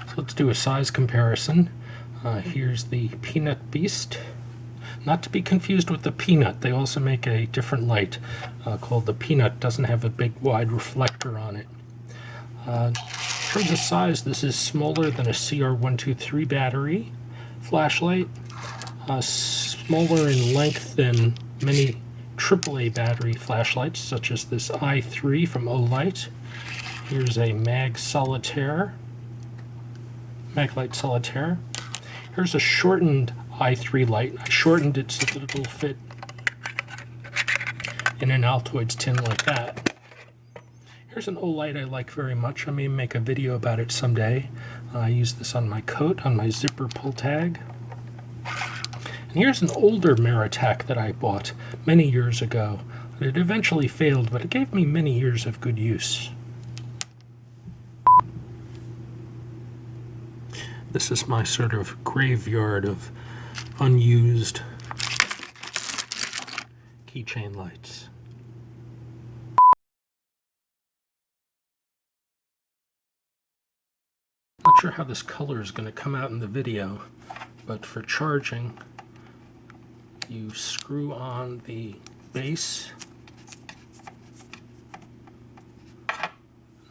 So let's do a size comparison. Here's the Peanut BEAST. Not to be confused with the Peanut. They also make a different light called the Peanut. Doesn't have a big wide reflector on it. In terms of size, this is smaller than a CR123 battery flashlight. Smaller in length than many AAA battery flashlights, such as this i3 from Olight. Here's a Maglite Solitaire. Here's a shortened i3 light. I shortened it so that it'll fit in an Altoids tin like that. Here's an Olight I like very much. I may make a video about it someday. I use this on my coat, on my zipper pull tag. And here's an older Maratac that I bought many years ago. It eventually failed, but it gave me many years of good use. This is my sort of graveyard of unused keychain lights. Not sure how this color is going to come out in the video, but for charging, you screw on the base, and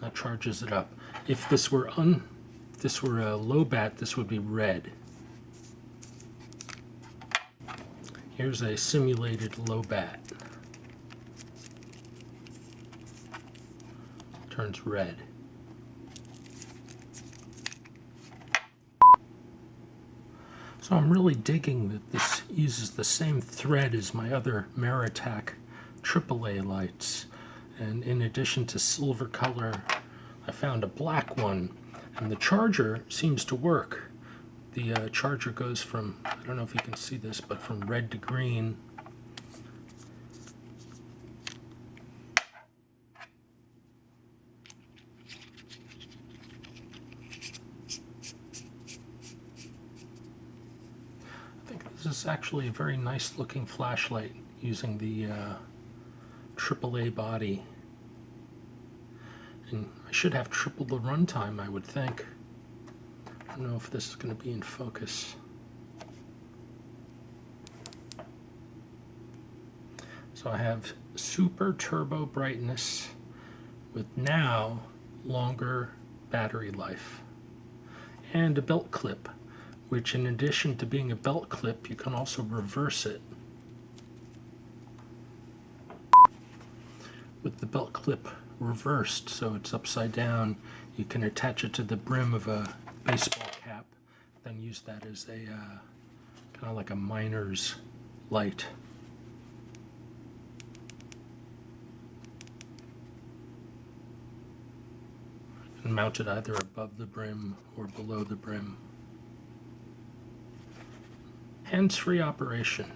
that charges it up. If this were a low bat, this would be red. Here's a simulated low bat. Turns red. So I'm really digging that this uses the same thread as my other Maratac AAA lights. And in addition to silver color, I found a black one. And the charger seems to work. The charger goes from, I don't know if you can see this, but from red to green. I think this is actually a very nice looking flashlight using the AAA body. And I should have triple the runtime, I would think. I don't know if this is going to be in focus. So I have super turbo brightness with now longer battery life. And a belt clip, which in addition to being a belt clip, you can also reverse it. With the belt clip reversed, so it's upside down, you can attach it to the brim of a baseball cap, then use that as a kind of like a miner's light. And mount it either above the brim or below the brim. Hands-free operation.